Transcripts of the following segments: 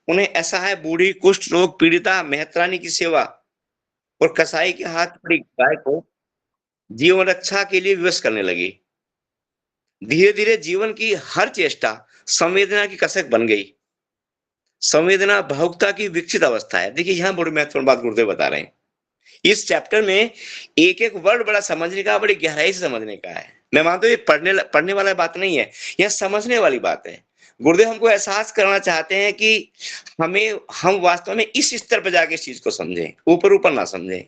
उन्हें असहाय बूढ़ी, कुष्ठ रोग पीड़िता मेहतरानी की सेवा और कसाई के हाथ पड़ी गाय को जीवन रक्षा के लिए विवश करने लगी। धीरे-धीरे जीवन की हर चेष्टा संवेदना की कसक बन गई। संवेदना भावुकता की विकसित अवस्था है। देखिए, यहाँ बड़ी महत्वपूर्ण बात गुरुदेव बता रहे हैं। इस चैप्टर में एक-एक वर्ड बड़ा समझने का, बड़ी गहराई से समझने का है। मैं मानता हूँ ये पढ़ने वाला बात नहीं है, यह समझने वाली बात है। गुरुदेव हमको एहसास कराना चाहते हैं कि हम वास्तव में इस स्तर पे जाके इस चीज़ को समझें, ऊपर-ऊपर ना समझें।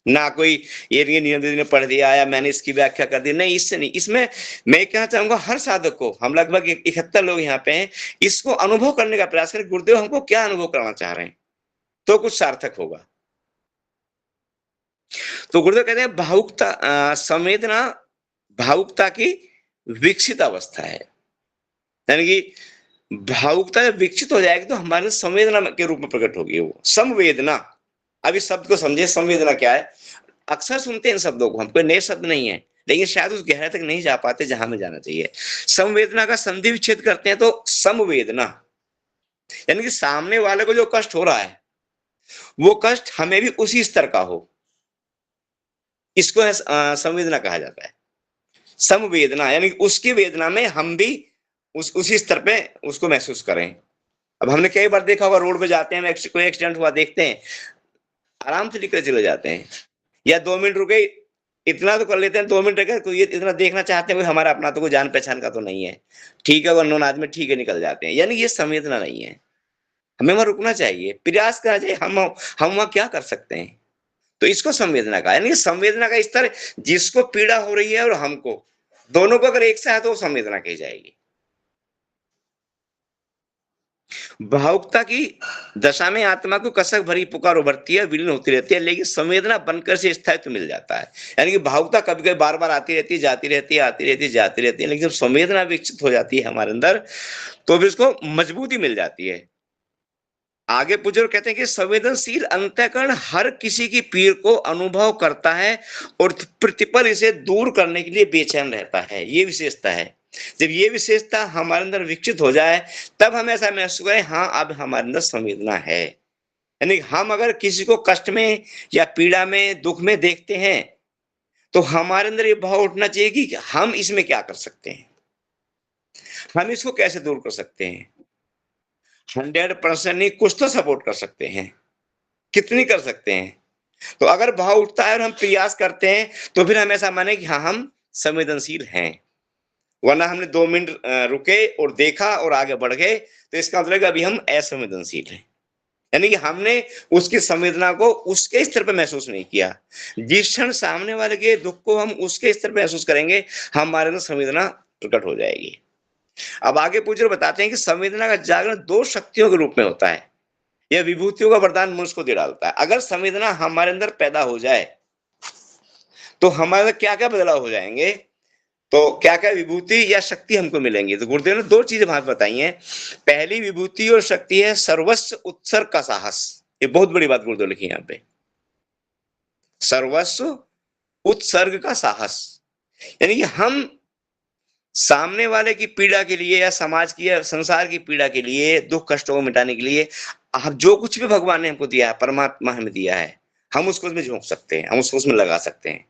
ना कोई ये नियम ने पढ़ दिया या मैंने इसकी व्याख्या कर दी, नहीं इससे नहीं। इसमें मैं कहना चाहूँगा हर साधक को, हम लगभग 71 लोग यहाँ पे हैं, इसको अनुभव करने का प्रयास करें, गुरुदेव हमको क्या अनुभव कराना चाह रहे हैं, तो कुछ सार्थक होगा। तो गुरुदेव कहते हैं संवेदना भावुकता की विकसित अवस्था है। यानी कि भावुकता जब विकसित हो जाएगी तो हमारे संवेदना के रूप में प्रकट होगी वो। संवेदना, अब इस शब्द को समझिए, संवेदना क्या है? अक्सर सुनते हैं इन शब्दों को, हम कोई नए शब्द नहीं है, लेकिन शायद उस गहराई तक नहीं जा पाते जहां हमें जाना चाहिए। संवेदना का संधि विच्छेद करते हैं तो संवेदना, यानी कि सामने वाले को जो कष्ट हो रहा है, वो कष्ट हमें भी उसी स्तर का हो, इसको संवेदना कहा जाता है। संवेदना यानी कि उसकी वेदना में हम भी उसी स्तर पे उसको महसूस करें। अब हमने कई बार देखा होगा, रोड पे जाते हैं, कोई एक्सीडेंट हुआ देखते हैं, आराम से निकल चले जाते हैं, या 2 मिनट रुके, इतना तो कर लेते हैं, 2 मिनट रखे, कोई ये इतना देखना चाहते हैं, कोई हमारा अपना तो कोई जान पहचान का तो नहीं है, ठीक है, वो अननोन आदमी, ठीक है, निकल जाते हैं। यानी ये संवेदना नहीं है। हमें वहां रुकना चाहिए, प्रयास करना चाहिए, हम वहां क्या कर सकते हैं, तो इसको संवेदना का, यानी संवेदना का स्तर, जिसको पीड़ा हो रही है और हमको, दोनों को अगर एक साथ है तो वो संवेदना कही जाएगी। भावुकता की दशा में आत्मा को कसक भरी पुकार उभरती है, विलीन होती रहती है, लेकिन संवेदना बनकर से स्थायित्व मिल जाता है। यानी कि भावुकता कभी कभी बार बार आती रहती है, जाती रहती है, आती रहती है, जाती रहती है, लेकिन जब संवेदना विकसित हो जाती है हमारे अंदर, तो फिर उसको मजबूती मिल जाती है। आगे पूछो, कहते हैं कि संवेदनशील अंतःकरण हर किसी की पीड़ को अनुभव करता है और प्रतिपल इसे दूर करने के लिए बेचैन रहता है। ये विशेषता है। जब ये विशेषता हमारे अंदर विकसित हो जाए, तब हम ऐसा महसूस करें, हाँ अब हमारे अंदर संवेदना है। यानी हम अगर किसी को कष्ट में या पीड़ा में, दुख में देखते हैं, तो हमारे अंदर ये भाव उठना चाहिए कि हम इसमें क्या कर सकते हैं, हम इसको कैसे दूर कर सकते हैं। 100% नहीं, कुछ तो सपोर्ट कर सकते हैं, कितनी कर सकते हैं। तो अगर भाव उठता है और हम प्रयास करते हैं, तो फिर हम ऐसा माने कि हाँ हम संवेदनशील हैं। वरना हमने 2 मिनट रुके और देखा और आगे बढ़ गए, तो इसका मतलब अभी हम असंवेदनशील हैं। यानी कि हमने उसकी संवेदना को उसके स्तर पे महसूस नहीं किया। जिस क्षण सामने वाले के दुख को हम उसके स्तर पे महसूस करेंगे, हमारे अंदर संवेदना प्रकट हो जाएगी। अब आगे पूछ रहे, बताते हैं कि संवेदना का जागरण 2 शक्तियों के रूप में होता है। यह विभूतियों का वरदान मनुष्य को दे डालता है। अगर संवेदना हमारे अंदर पैदा हो जाए, तो हमारे अंदर क्या-क्या बदलाव हो जाएँगे, तो क्या-क्या विभूति या शक्ति हमको मिलेंगी। तो गुरुदेव ने 2 चीज़ें वहाँ बताई हैं। पहली विभूति और शक्ति है सर्वस्व उत्सर्ग का साहस। ये बहुत बड़ी बात गुरुदेव लिखी है यहाँ पे। सर्वस्व उत्सर्ग का साहस। यानी कि हम सामने वाले की पीड़ा के लिए या समाज की या संसार की पीड़ा के लिए, दुःख कष्टों को मिटाने के लिए, आप जो कुछ भी भगवान ने हमको दिया है, परमात्मा हमें दिया है, हम उसको उसमें झोंक सकते हैं, हम उसको उसमें लगा सकते हैं।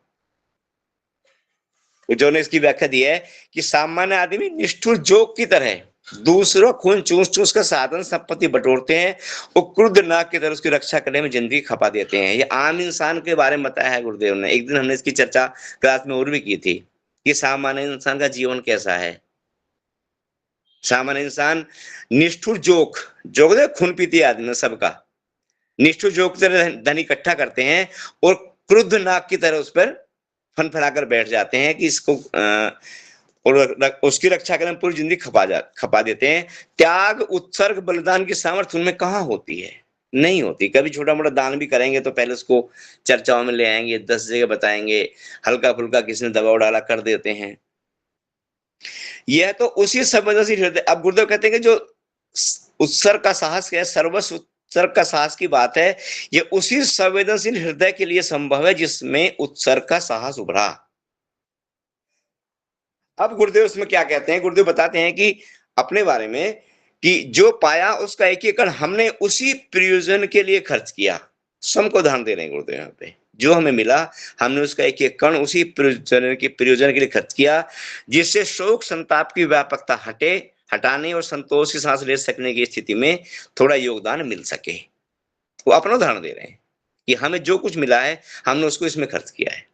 जो ने इसकी व्याख्या दी है कि सामान्य आदमी निष्ठुर जोक की तरह दूसरों खून चूस-चूस कर साधन संपत्ति बटोरते हैं और क्रुद्ध नाग की तरह उसकी रक्षा करने में जिंदगी खपा देते हैं। ये आम इंसान के बारे में बताया है गुरुदेव ने। एक दिन हमने इसकी चर्चा क्लास में और भी की थी कि सामान्य इंसान का जीवन कैसा है। सामान्य इंसान निष्ठुर जोक, जोक दे खून पीती आदमी सबका, निष्ठुर जोक की तरह धन इकट्ठा करते हैं और क्रुद्ध नाग की तरह उस पर फन-फनाकर बैठ जाते हैं कि इसको और उसकी रक्षा करने में पूरी जिंदगी खपा देते हैं। त्याग, उत्सर्ग, बलिदान की सामर्थ्य उनमें कहाँ होती है? नहीं होती। कभी छोटा-मोटा दान भी करेंगे तो पहले उसको चर्चाओं में ले आएँगे, 10 जगह बताएँगे, हल्का-फुल्का किसी ने दबाव डाला कर देते हैं। यह तो उसी संवेदनशील हृदय, अब गुरुदेव कहते हैं कि जो उत्सर्ग का साहस है, सर्वस्व उत्सर्ग का साहस की बात है, ये उसी संवेदनशील हृदय के लिए संभव है जिसमें उत्सर्ग का साहस उभरा। अब गुरुदेव इसमें क्या कहते हैं, गुरुदेव बताते हैं कि अपने बारे में कि जो पाया उसका एक एकड़ हमने उसी प्रयोजन के लिए खर्च किया। स्वयं को उदाहरण दे रहे हैं गुरुदेव यहाँ पे। जो हमें मिला हमने उसका एक एक कण उसी प्रयोजन के लिए खर्च किया, जिससे शोक संताप की व्यापकता हटाने और संतोष की सांस ले सकने की स्थिति में थोड़ा योगदान मिल सके। वो अपना उदाहरण दे रहे हैं कि हमें जो कुछ मिला है हमने उसको इसमें खर्च किया है।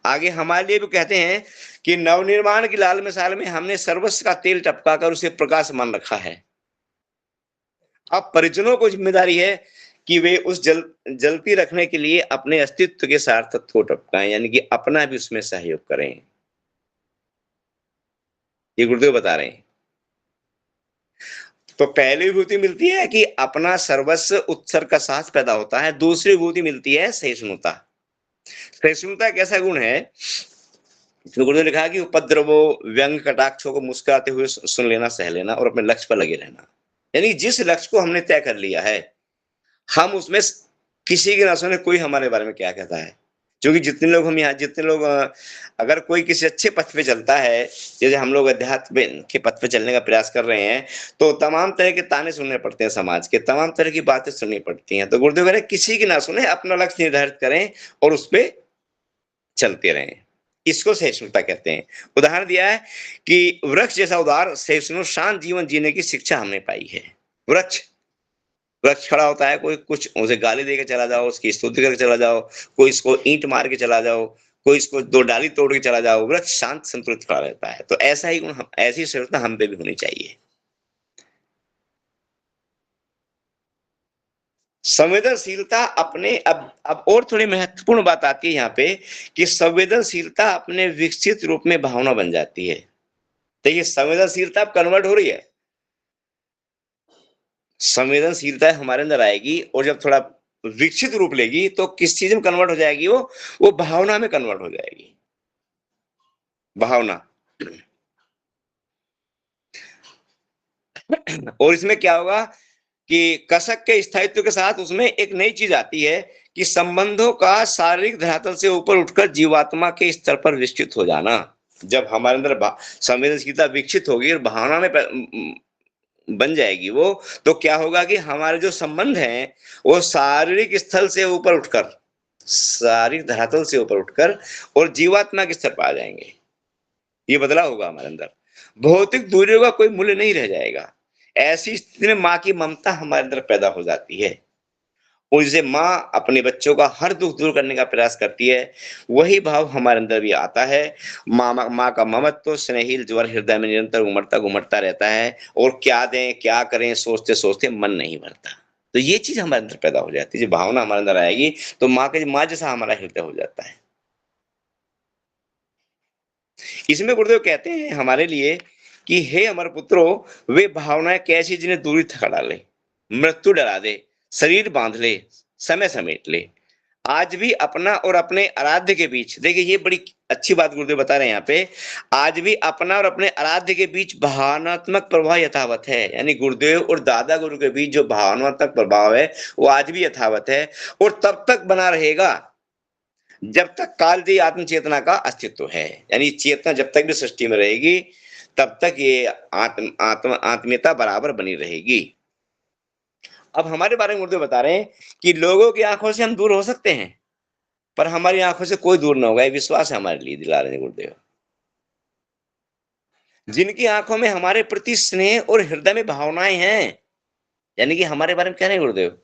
आगे हमारे लिए भी कहते हैं कि नवनिर्माण की लाल मिसाल में हमने सर्वस्व का तेल टपका कर उसे प्रकाशमान रखा है। अब परिजनों को जिम्मेदारी है कि वे उस जलती रखने के लिए अपने अस्तित्व के सार्थक को टपकाएं, यानी कि अपना भी उसमें सहयोग करें। ये गुरुदेव बता रहे हैं। तो पहली विभूति मिलती है कि अपना सर्वस्व उत्सर्ग का साहस पैदा होता है। दूसरी विभूति मिलती है सहिष्णुता। सहिष्णुता एक ऐसा गुण है, इसमें गुरुदेव ने लिखा कि उपद्रवों व्यंग कटाक्षों को मुस्कुराते हुए सुन लेना, सह लेना और अपने लक्ष्य पर लगे रहना। यानी जिस लक्ष्य को हमने तय कर लिया है, हम उसमें किसी की ना सुने कोई हमारे बारे में क्या कहता है। क्योंकि जितने लोग अगर कोई किसी अच्छे पथ पे चलता है, जैसे हम लोग अध्यात्म के पथ पे चलने का प्रयास कर रहे हैं, तो तमाम तरह के ताने सुनने पड़ते हैं, समाज के तमाम तरह की बातें सुननी पड़ती हैं। तो गुरुदेव कह रहे हैं किसी की ना सुने, अपना लक्ष्य निर्धारित करें और उस पे चलते रहें। इसको सहिष्णुता कहते हैं। उदाहरण दिया है कि वृक्ष जैसा उदार सहिष्णु शांत जीवन जीने की शिक्षा हमने पाई है। वृक्ष वृक्ष खड़ा होता है, कोई कुछ उसे गाली देके चला जाओ, उसकी स्तुति करके चला जाओ, कोई इसको ईंट मार के चला जाओ, कोई इसको दो डाली तोड़ के चला जाओ, वृक्ष शांत संतुलित खड़ा रहता है। तो ऐसा ही गुण ऐसी सहिष्णुता हम पे भी होनी चाहिए। संवेदनशीलता अपने अब और थोड़ी महत्वपूर्ण बात आती है यहाँ पे कि संवेदनशीलता अपने विकसित रूप में भावना बन जाती है। तो ये संवेदनशीलता अब कन्वर्ट हो रही है। संवेदनशीलता हमारे अंदर आएगी और जब थोड़ा विकसित रूप लेगी तो किस चीज में कन्वर्ट हो जाएगी, वो भावना में कन्वर्ट हो जाएगी। भावना। और इसमें क्या होगा कि कसक के स्थायित्व के साथ उसमें एक नई चीज आती है कि संबंधों का शारीरिक धरातल से ऊपर उठकर जीवात्मा के स्तर पर विकसित हो जाना। जब हमारे अंदर संवेदनशीलता विकसित होगी और भावना में बन जाएगी वो, तो क्या होगा कि हमारे जो संबंध हैं वो शारीरिक स्थल से ऊपर उठकर, शारीरिक धरातल से ऊपर उठकर और जीवात्मा के स्तर पर आ जाएंगे। ये बदलाव होगा हमारे अंदर। भौतिक दूरियों का कोई मूल्य नहीं रह जाएगा। ऐसी स्थिति में माँ की ममता हमारे अंदर पैदा हो जाती है और जैसे माँ अपने बच्चों का हर दुख दूर करने का प्रयास करती है, वही भाव हमारे अंदर भी आता है। माँ का ममत्व तो स्नेहिल ज्वर हृदय में निरंतर उमड़ता घुमड़ता रहता है और क्या दें क्या करें सोचते सोचते मन नहीं भरता। तो ये चीज हमारे अंदर पैदा हो जाती है। जो भावना हमारे अंदर आएगी तो माँ जैसा हमारा हृदय हो जाता है। इसमें गुरुदेव कहते हैं हमारे लिए कि हे अमर पुत्रो, वे भावनाएं कैसी जिन्हें दूरी थका डाले, मृत्यु डरा दे, शरीर बांध ले, समय समेट ले। आज भी अपना और अपने आराध्य के बीच, देखिए ये बड़ी अच्छी बात गुरुदेव बता रहे हैं यहाँ पे, आज भी अपना और अपने आराध्य के बीच भावनात्मक प्रभाव यथावत है। यानी गुरुदेव और दादा गुरु के बीच जो भावनात्मक प्रभाव है वो आज भी यथावत है और तब तक बना रहेगा जब तक कालदेह आत्म चेतना का अस्तित्व है। यानी चेतना जब तक भी सृष्टि में रहेगी तब तक ये आत्मीयता बराबर बनी रहेगी। अब हमारे बारे में गुरुदेव बता रहे हैं कि लोगों की आंखों से हम दूर हो सकते हैं पर हमारी आंखों से कोई दूर ना होगा, ये विश्वास है हमारे लिए, दिला रहे हैं गुरुदेव। जिनकी आंखों में हमारे प्रति स्नेह और हृदय में भावनाएं हैं, यानी कि हमारे बारे में कह रहे हैं गुरुदेव,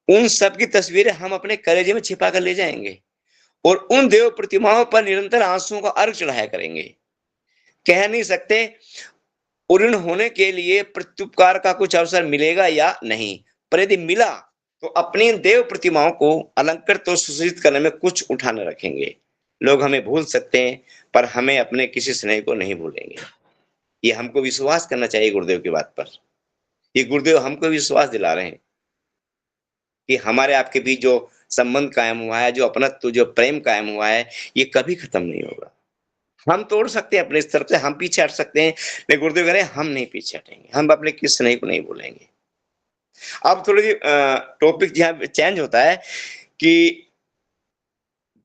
उन सब की तस्वीरें हम अपने कलेजे में छिपा कर ले जाएंगे और उन देव प्रतिमाओं पर निरंतर आंसुओं का अर्घ चढ़ाया करेंगे। कह नहीं सकते पूर्ण होने के लिए प्रत्युपकार का कुछ अवसर मिलेगा या नहीं, पर यदि मिला तो अपनी देव प्रतिमाओं को अलंकृत तो सुसज्जित करने में कुछ उठाने रखेंगे। लोग हमें भूल सकते हैं पर हमें अपने किसी स्नेह को नहीं भूलेंगे। ये हमको विश्वास करना चाहिए गुरुदेव की बात पर। ये गुरुदेव हमको विश्वास दिला रहे हैं कि हमारे आपके बीच जो संबंध कायम हुआ है, जो अपनत्व जो प्रेम कायम हुआ है, ये कभी खत्म नहीं होगा। हम तोड़ सकते हैं अपने स्तर से, हम पीछे हट सकते हैं, लेकिन गुरुदेव कह रहे हैं हम नहीं पीछे हटेंगे, हम अपने किस स्नेह को नहीं भूलेंगे। अब थोड़ी सी टॉपिक यहाँ चेंज होता है कि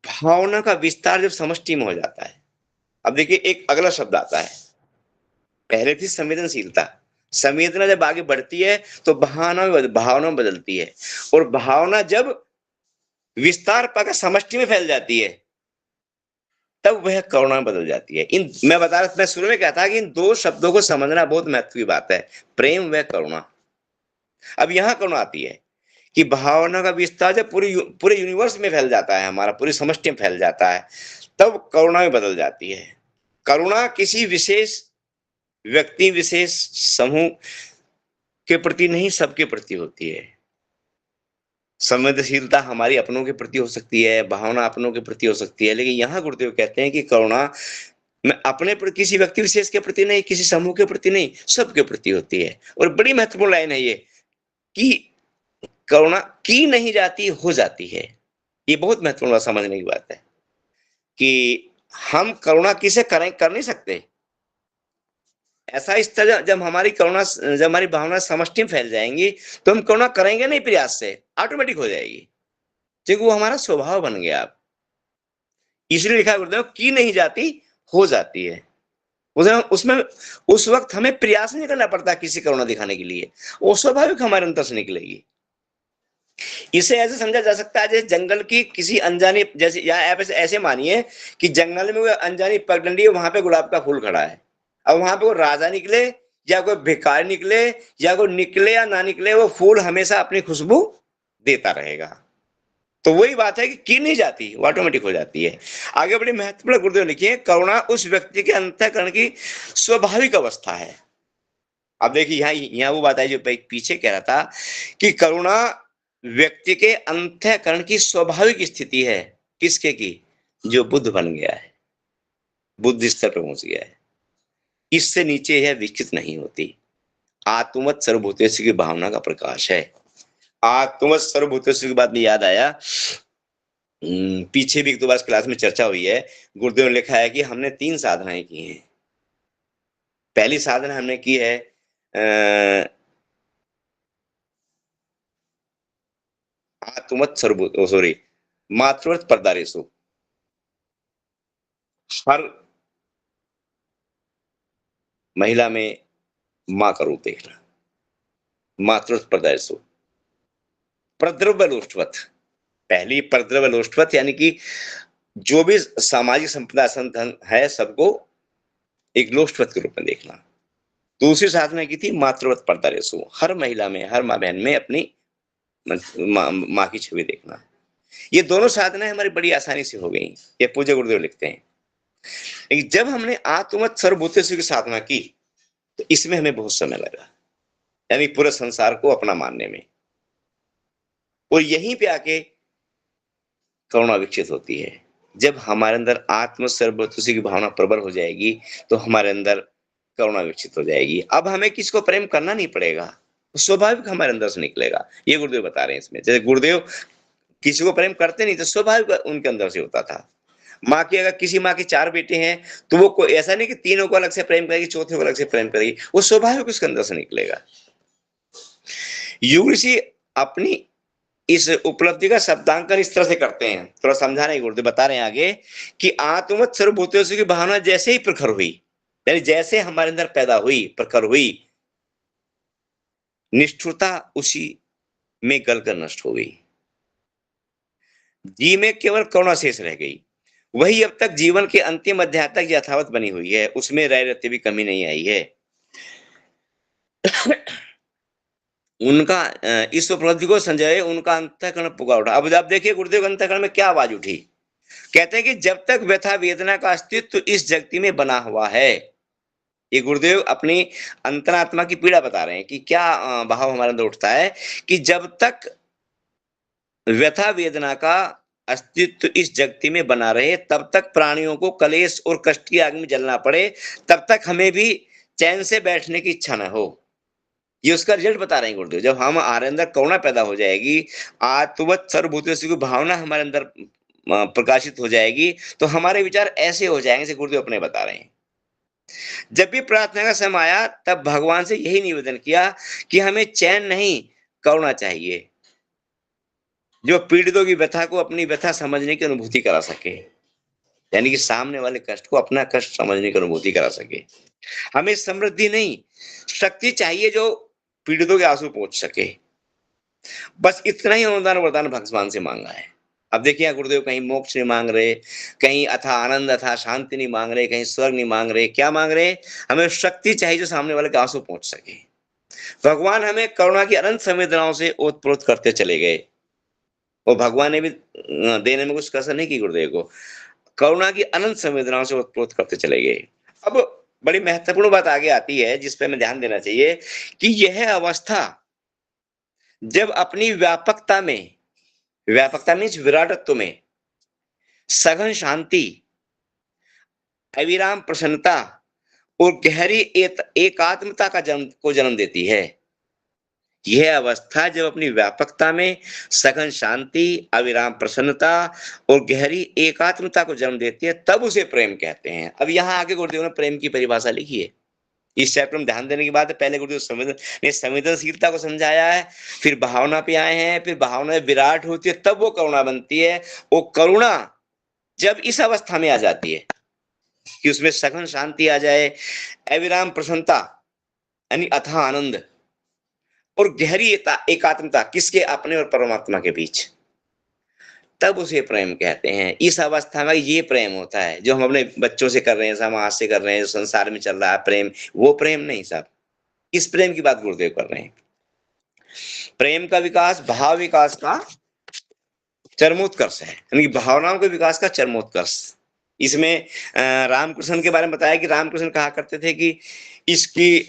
भावना का विस्तार जब समष्टि में हो जाता है। अब देखिए एक अगला शब्द आता है पहले थी संवेदनशीलता। संवेदना जब आगे बढ़ती है तो भावना बदलती है, और भावना जब विस्तार पाकर समष्टि में फैल जाती है, तब वह करुणा में बदल जाती है। मैं शुरू में कहता कि इन दो शब्दों को समझना बहुत महत्व की बात है, प्रेम व करुणा। अब यहाँ करुणा आती है कि भावना का विस्तार जब पूरे यूनिवर्स में फैल जाता है, हमारा पूरी समष्टि में फैल जाता है, तब करुणा में बदल जाती है। करुणा किसी विशेष व्यक्ति, विशेष समूह के प्रति नहीं, सबके प्रति होती है। संवेदनशीलता हमारी अपनों के प्रति हो सकती है, भावना अपनों के प्रति हो सकती है, लेकिन यहाँ गुरुदेव कहते हैं कि करुणा में अपने पर किसी व्यक्ति विशेष के प्रति नहीं, किसी समूह के प्रति नहीं, सबके प्रति होती है। और बड़ी महत्वपूर्ण लाइन है ये कि करुणा की नहीं जाती, हो जाती है। ये बहुत महत्वपूर्ण समझने की बात है कि हम करुणा किसे करें, कर नहीं सकते। ऐसा स्तर जब हमारी भावना समष्टि में फैल जाएंगी, तो हम करुणा करेंगे नहीं, प्रयास से ऑटोमेटिक हो जाएगी, क्योंकि वो हमारा स्वभाव बन गया। अब इसलिए लिखा गुरुदेव, की नहीं जाती, हो जाती है। उसमें उस वक्त हमें प्रयास नहीं करना पड़ता किसी करुणा दिखाने के लिए, वो स्वाभाविक हमारे अंतर से निकलेगी। इसे ऐसे समझा जा सकता है जैसे जंगल की किसी अनजानी, जैसे या आप ऐसे मानिए कि जंगल में कोई अनजानी पगडंडी है, वहां पे गुलाब का फूल खड़ा है। अब वहां पे कोई राजा निकले या कोई भिखारी निकले या कोई निकले या ना निकले, वो फूल हमेशा अपनी खुशबू देता रहेगा। तो वही बात है कि की नहीं जाती, वो ऑटोमेटिक हो जाती है। आगे बड़ी महत्वपूर्ण गुरुदेव लिखिए, करुणा उस व्यक्ति के अंतःकरण की स्वाभाविक अवस्था है। अब देखिए यहाँ वो बात है जो पीछे कह रहा था कि करुणा व्यक्ति के अंतःकरण की स्वाभाविक स्थिति है। किसके की? जो बुद्ध बन गया है, बुद्ध स्तर पर पहुंच गया है। इससे नीचे यह विकसित नहीं होती। आत्मवत सर्वभूतेषु की भावना का प्रकाश है। आत्मवत सर्वभूतेषु की बात में याद आया, पीछे भी एक दो बार क्लास में चर्चा हुई है। गुरुदेव ने लिखा है कि हमने 3 साधनाएं की हैं। पहली साधना हमने की है आत्मवत सॉरी मातृवत परदारेषु। हर महिला में माँ का रूप देखना, मातृवत परदारेषु। प्रद्रव्यलोष्टवत, पहली प्रद्रव्यलोष्टवत यानी कि जो भी सामाजिक संपदा संधन है, सबको एक लोष्टवत के रूप में देखना। दूसरी साधना की थी मातृवत परदारेषु, हर महिला में, हर माँ बहन में अपनी माँ की छवि देखना। ये दोनों साधनाएं हमारी बड़ी आसानी से हो गई, ये पूज्य गुरुदेव लिखते हैं। लेकिन जब हमने आत्मवत सर्वभूतेषु की साधना की, तो इसमें हमें बहुत समय लगा, यानी पूरे संसार को अपना मानने में। और यहीं पे आके करुणा विकसित होती है। जब हमारे अंदर आत्म सर्वभूतेषु की भावना प्रबल हो जाएगी, तो हमारे अंदर करुणा विकसित हो जाएगी। अब हमें किसको प्रेम करना नहीं पड़ेगा, स्वाभाविक हमारे अंदर से निकलेगा। ये गुरुदेव बता रहे हैं इसमें। जैसे गुरुदेव किसी को प्रेम करते नहीं, तो स्वाभाविक उनके अंदर से होता था। माँ की, अगर किसी माँ के 4 बेटे हैं, तो वो कोई ऐसा नहीं कि तीनों को अलग से प्रेम करेगी, चौथे को अलग से प्रेम करेगी, वो स्वाभाविक उसके अंदर से निकलेगा। युग ऋषि अपनी इस उपलब्धि का शब्दांकन इस तरह से करते हैं, थोड़ा समझा रहे गुरुदेव बता रहे हैं आगे कि आत्मवत सर्वभूतेषु की भावना जैसे ही प्रखर हुई, यानी जैसे हमारे अंदर पैदा हुई, प्रखर हुई, निष्ठुरता उसी में गलकर नष्ट हो गई। जी में केवल करुणा शेष रह गई। वही अब तक जीवन के अंतिम अध्याय तक यथावत बनी हुई है, उसमें रह रहते भी कमी नहीं आई है। उनका इस उपलब्धि को संजय उनका अंतःकरण पुकार उठा। अब देखिए गुरुदेव अंतःकरण में क्या आवाज उठी। कहते हैं कि जब तक व्यथा वेदना का अस्तित्व इस जगती में बना हुआ है, ये गुरुदेव अपनी अंतरात्मा की पीड़ा बता रहे हैं कि क्या भाव हमारे अंदर उठता है कि जब तक व्यथा वेदना का अस्तित्व इस जगती में बना रहे, तब तक प्राणियों को कलेश और कष्ट की आग में जलना पड़े, तब तक हमें भी चैन से बैठने की इच्छा न हो। ये उसका रिजल्ट बता रहे हैं गुरुदेव। जब हमारे अंदर करुणा पैदा हो जाएगी, आत्मवत सर्वभूतेषु की भावना हमारे अंदर प्रकाशित हो जाएगी, तो हमारे विचार ऐसे हो जाएंगे जैसे गुरुदेव अपने बता रहे हैं। जब भी प्रार्थना का समय आया, तब भगवान से यही निवेदन किया कि हमें चैन नहीं, करुणा चाहिए, जो पीड़ितों की व्यथा को अपनी व्यथा समझने की अनुभूति करा सके, यानी कि सामने वाले कष्ट को अपना कष्ट समझने की अनुभूति करा सके। हमें समृद्धि नहीं, शक्ति चाहिए जो पीड़ितों के आँसू पोंछ सके। बस इतना ही अनुदान वरदान भगवान से माँगा है। अब देखिए यहाँ गुरुदेव कहीं मोक्ष नहीं माँग रहे, कहीं अथाह आनंद, अथाह शांति नहीं माँग रहे, कहीं स्वर्ग नहीं माँग रहे, क्या माँग रहे? हमें शक्ति चाहिए जो सामने वाले के आँसू पोंछ सके। भगवान हमें करुणा की अनंत संवेदनाओं से ओत-प्रोत करते चले गए और भगवान ने भी देने में कुछ कसर नहीं की गुरुदेव को। करुणा की अनंत संवेदनाओं से ओत-प्रोत करते चले गए। अब बड़ी महत्वपूर्ण बात आगे आती है जिस पे हमें ध्यान देना चाहिए कि यह अवस्था जब अपनी व्यापकता मीन्स विराटत्व में सघन शांति, अविराम प्रसन्नता और गहरी एकात्मता को जन्म देती है। यह अवस्था जब अपनी व्यापकता में सघन शांति, अविराम प्रसन्नता और गहरी एकात्मता को जन्म देती है, तब उसे प्रेम कहते हैं। अब यहाँ आगे गुरुदेव ने प्रेम की परिभाषा लिखी है। इस चैप्टर में ध्यान देने की बात है, पहले गुरुदेव संवेदनशीलता को समझाया है, फिर भावना पे आए हैं, फिर भावना विराट होती है, तब वो करुणा बनती है। वो करुणा जब इस अवस्था में आ जाती है कि उसमें सघन शांति आ जाए, अविराम प्रसन्नता यानी अथाह आनंद और गहरी एकात्मता किसके? अपने और परमात्मा के बीच, तब उसे प्रेम कहते हैं। इस अवस्था में ये प्रेम होता है जो हम अपने बच्चों से कर रहे हैं, समाज से कर रहे हैं, संसार में चल रहा है प्रेम, वो प्रेम नहीं साहब। इस प्रेम की बात गुरुदेव कर रहे हैं। प्रेम का विकास भाव विकास का चरमोत्कर्ष है, यानी भावनाओं के विकास का चरमोत्कर्ष। इसमें रामकृष्ण के बारे में बताया कि रामकृष्ण कहा करते थे कि इसकी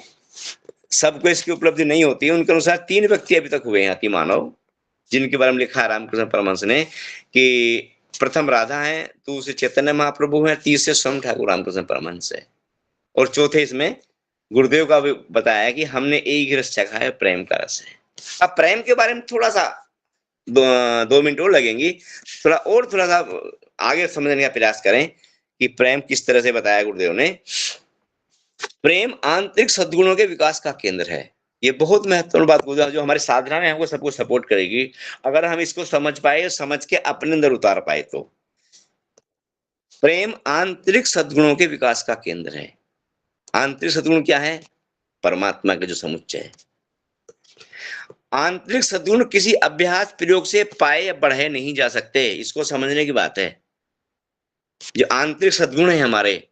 सबको इसकी उपलब्धि नहीं होती है। उनके अनुसार 3 व्यक्ति अभी तक हुए हैं अति मानव, जिनके बारे में लिखा है रामकृष्ण परमहंस ने कि प्रथम राधा है, दूसरे चैतन्य महाप्रभु हैं, तीसरे स्वयं ठाकुर रामकृष्ण परमहंस है और चौथे इसमें गुरुदेव का भी बताया कि हमने एक ही रस चखा है, प्रेम का रस है। अब प्रेम के बारे में थोड़ा सा 2 मिनट और लगेंगी, थोड़ा सा आगे समझने का प्रयास करें कि प्रेम किस तरह से बताया गुरुदेव ने। प्रेम आंतरिक सद्गुणों के विकास का केंद्र है। ये बहुत महत्वपूर्ण बात गुरुदेव जो हमारी साधना में हमको सबको सपोर्ट करेगी, अगर हम इसको समझ पाए, समझ के अपने अंदर उतार पाए तो। प्रेम आंतरिक सद्गुणों के विकास का केंद्र है। आंतरिक सद्गुण क्या है? परमात्मा के जो समुच्चय है। आंतरिक सद्गुण किसी अभ्यास प्रयोग से पाए या बढ़े नहीं जा सकते, इसको समझने की बात है। जो आंतरिक सद्गुण है हमारे,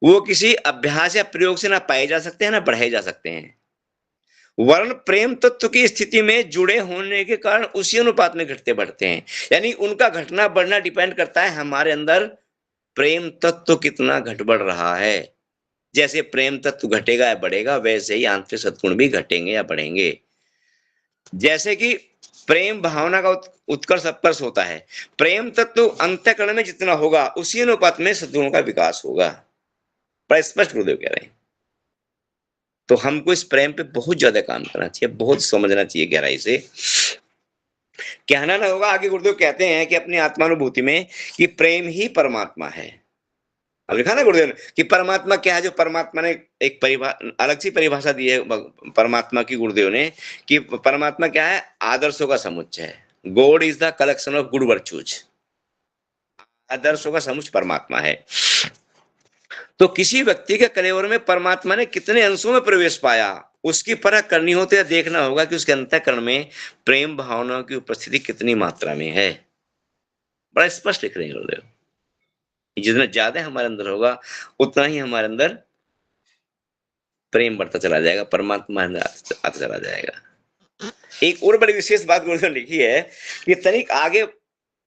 वो किसी अभ्यास या प्रयोग से ना पाए जा सकते हैं ना बढ़ाए जा सकते हैं, वर्ण प्रेम तत्व की स्थिति में जुड़े होने के कारण उसी अनुपात में घटते बढ़ते हैं। यानी उनका घटना बढ़ना डिपेंड करता है हमारे अंदर प्रेम तत्व कितना घट बढ़ रहा है। जैसे प्रेम तत्व घटेगा या बढ़ेगा, वैसे ही आंतरिक सद्गुण भी घटेंगे या बढ़ेंगे। जैसे कि प्रेम भावना का उत्कर्ष अपकर्ष होता है, प्रेम तत्व अंतःकरण में जितना होगा उसी अनुपात में सद्गुणों का विकास होगा। बड़ा स्पष्ट गुरुदेव कह रहे हैं। तो हमको इस प्रेम पे बहुत ज्यादा काम करना चाहिए, बहुत समझना चाहिए गहराई से। कहना ना होगा, आगे गुरुदेव कहते हैं कि अपनी आत्मानुभूति में कि प्रेम ही परमात्मा है। अब लिखा ना गुरुदेव ने कि परमात्मा क्या है, जो परमात्मा ने एक अलग सी परिभाषा दी है परमात्मा की गुरुदेव ने कि परमात्मा क्या है? आदर्शों का समुच्चय है। God is the collection of good virtues. आदर्शों का समुच्चय परमात्मा है। तो किसी व्यक्ति के कलेवर में परमात्मा ने कितने अंशों में प्रवेश पाया, उसकी परख करनी हो तो यह देखना होगा कि उसके अंतःकरण में प्रेम भावनाओं की उपस्थिति कितनी मात्रा में है। बड़ा स्पष्ट लिख रहे हैं गुरुदेव। जितना ज्यादा हमारे अंदर होगा उतना ही हमारे अंदर प्रेम बढ़ता चला जाएगा, परमात्मा अंदर आता चला जाएगा। एक और बड़ी विशेष बात गुरुदेव ने लिखी है कि तनिक आगे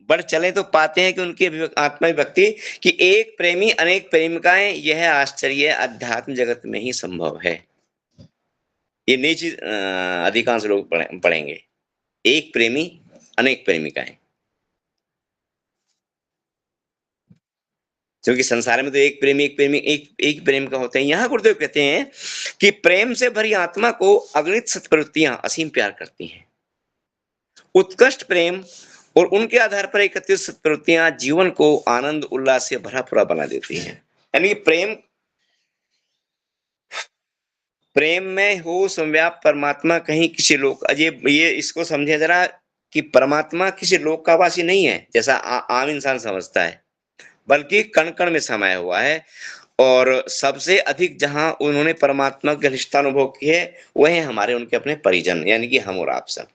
बढ़ चले तो पाते हैं कि उनकी आत्मा व्यक्ति कि एक प्रेमी अनेक प्रेमिकाएं, यह आश्चर्य अध्यात्म जगत में ही संभव है। ये नई चीज अधिकांश लोग पढ़ेंगे। एक प्रेमी अनेक प्रेमिकाएं, क्योंकि संसार में तो एक प्रेमी एक प्रेम का होते हैं। यहाँ गुरुदेव कहते हैं कि प्रेम से भरी आत्मा को अगणित सत्प्रवृत्तियां असीम प्यार करती हैं। उत्कृष्ट प्रेम और उनके आधार पर एकत्रित सत्प्रवृत्तियां जीवन को आनंद उल्लास से भरा पूरा बना देती हैं। यानी प्रेम में हो संव्याप परमात्मा कहीं किसी लोक, ये इसको समझे जरा कि परमात्मा किसी लोक का वासी नहीं है जैसा आम इंसान समझता है, बल्कि कण कण में समाया हुआ है। और सबसे अधिक जहां उन्होंने परमात्मा के रिश्ता अनुभव किए वह है हमारे उनके अपने परिजन, यानी कि हम और आप सब।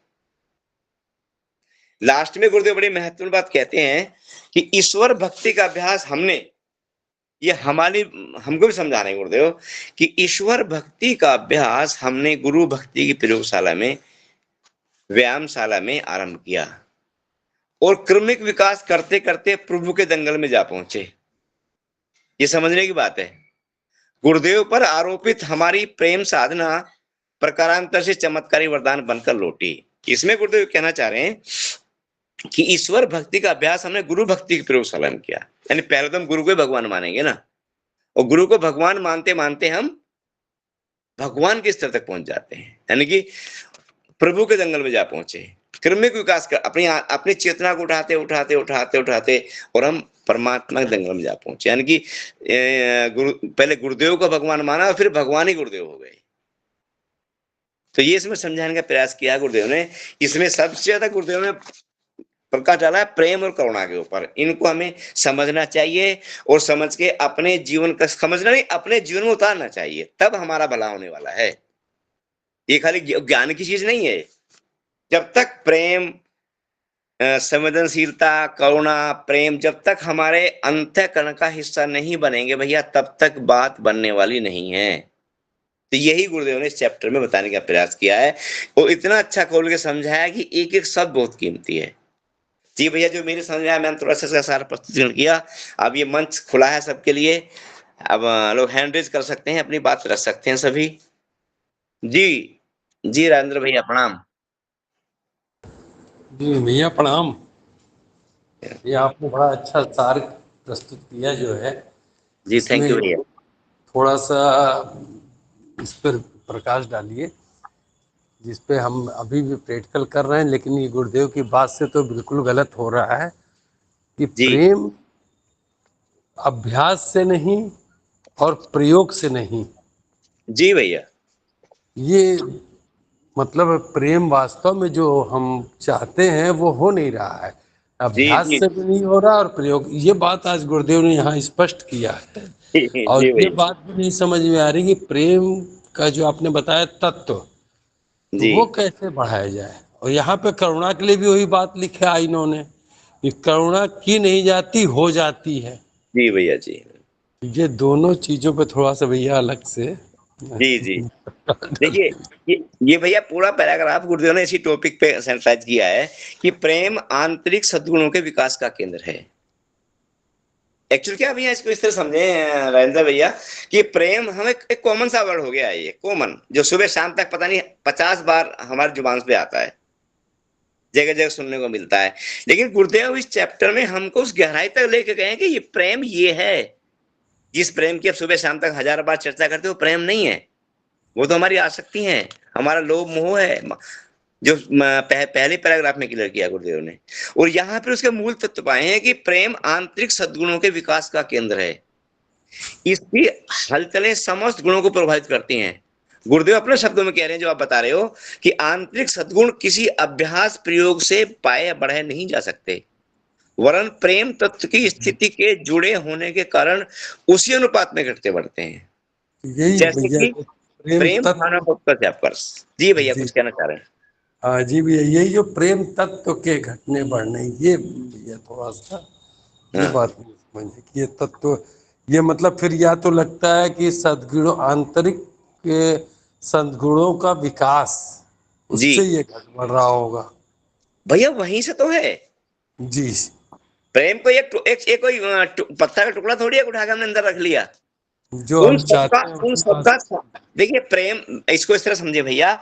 लास्ट में गुरुदेव बड़ी महत्वपूर्ण बात कहते हैं कि ईश्वर भक्ति का अभ्यास हमने, ये हमारी, हमको भी समझा रहे हैं गुरुदेव कि ईश्वर भक्ति का अभ्यास हमने गुरु भक्ति की प्रयोगशाला में, व्यायामशाला में आरंभ किया और क्रमिक विकास करते करते प्रभु के दंगल में जा पहुंचे। ये समझने की बात है। गुरुदेव पर आरोपित हमारी प्रेम साधना प्रकारांतर से चमत्कारी वरदान बनकर लौटी। इसमें गुरुदेव कहना चाह रहे हैं कि ईश्वर भक्ति का अभ्यास हमने गुरु भक्ति की प्रयोगशाला में किया, यानी पहले तो हम गुरु को भगवान मानेंगे ना, और गुरु को भगवान मानते मानते हम भगवान के स्तर तक पहुंच जाते हैं, यानी कि प्रभु के जंगल में जा पहुंचे। क्रमिक विकास कर अपनी अपनी चेतना को उठाते उठाते उठाते उठाते और हम परमात्मा के जंगल में जा पहुंचे, यानी कि पहले गुरुदेव को भगवान माना और फिर भगवान ही गुरुदेव हो गए। तो ये इसमें समझाने का प्रयास किया गुरुदेव ने। इसमें सबसे ज्यादा गुरुदेव ने प्रकाश डाला है प्रेम और करुणा के ऊपर। इनको हमें समझना चाहिए और समझ के अपने जीवन का, समझना नहीं, अपने जीवन में उतारना चाहिए, तब हमारा भला होने वाला है। ये खाली ज्ञान की चीज नहीं है। जब तक प्रेम, संवेदनशीलता, करुणा, प्रेम जब तक हमारे अंतःकरण का हिस्सा नहीं बनेंगे भैया, तब तक बात बनने वाली नहीं है। तो यही गुरुदेव ने इस चैप्टर में बताने का प्रयास किया है और इतना अच्छा खोल के समझाया कि एक एक शब्द बहुत कीमती है। जी भैया, जो मेरे समझ में आया मैंने थोड़ा सा इसका सारा प्रस्तुतिकरण किया। अब ये मंच खुला है सबके लिए, अब लोग हैंड रेज कर सकते हैं, अपनी बात रख सकते हैं सभी। जी जी राजेंद्र भैया प्रणाम। जी भैया प्रणाम। ये आपने बड़ा अच्छा सार प्रस्तुत किया जो है, जी थैंक यू इसमें भैया। थोड़ा सा इस पर प्रकाश डालिए, जिस पे हम अभी भी प्रैक्टिकल कर रहे हैं, लेकिन ये गुरुदेव की बात से तो बिल्कुल गलत हो रहा है कि जी प्रेम अभ्यास से नहीं और प्रयोग से नहीं। जी भैया। ये मतलब प्रेम वास्तव में जो हम चाहते हैं वो हो नहीं रहा है, जी अभ्यास जी से भी नहीं हो रहा और प्रयोग। ये बात आज गुरुदेव ने यहाँ स्पष्ट किया है। और जी ये भैया। बात भी नहीं समझ में आ रही कि प्रेम का जो आपने बताया तत्व, तो जी वो कैसे बढ़ाया जाए। और यहाँ पे करुणा के लिए भी वही बात लिखा है इन्होंने कि करुणा की नहीं जाती, हो जाती है। जी भैया। जी ये दोनों चीजों पे थोड़ा सा भैया अलग से जी जी। देखिए, ये भैया पूरा पैराग्राफ गुरुदेव ने इसी टॉपिक पे सेंट्राइज किया है कि प्रेम आंतरिक सद्गुणों के विकास का केंद्र है। एक्चुअली क्या भैया, इसको इस तरह समझे राजेंद्र भैया कि प्रेम हमें एक कॉमन सा वर्ड हो गया है, ये कॉमन, जो सुबह शाम तक पता नहीं 50 बार हमारी जुबान पे आता है, जगह जगह सुनने को मिलता है। लेकिन गुरुदेव इस चैप्टर में हमको उस गहराई तक लेके गए कि ये प्रेम ये है। जिस प्रेम की अब सुबह शाम तक 1000 बार चर्चा करते हो, प्रेम नहीं है, वो तो हमारी आसक्ति है, हमारा लोभ मोह है, जो पहले पैराग्राफ में क्लियर किया गुरुदेव ने। और यहाँ पर उसके मूल तत्व पाए हैं कि प्रेम आंतरिक सद्गुणों के विकास का केंद्र है। इसकी हलचलें समस्त गुणों को प्रभावित करती हैं। गुरुदेव अपने शब्दों में कह रहे हैं, जो आप बता रहे हो कि आंतरिक सद्गुण किसी अभ्यास प्रयोग से पाए बढ़े नहीं जा सकते, वरन प्रेम तत्व की स्थिति के जुड़े होने के कारण उसी अनुपात में घटते बढ़ते हैं, यही जैसे भैया कि जो प्रेम प्रेम भावना तत्व। से आपका। जी भैया, जी कुछ कहना चाह रहे हैं। हाँ जी भैया, यही जो प्रेम तत्व के घटने बढ़ने, ये भैया थोड़ा सा ये हाँ बात नहीं समझे कि ये तत्व, ये मतलब फिर या तो लगता है कि सद्गुणों, आंतरिक के सद्गुणों का विकास, जी उससे ये घट बढ़ रहा होगा। भैया, वहीं से तो है। जी प्रेम को एक कोई पत्थर का टुकड़ा थोड़ी है उठा के हमने अंदर रख लिया। जो उन हम सबका चाहते हैं उन उसी सबका बात। देखिए, प्रेम, इसको इस तरह समझे भैया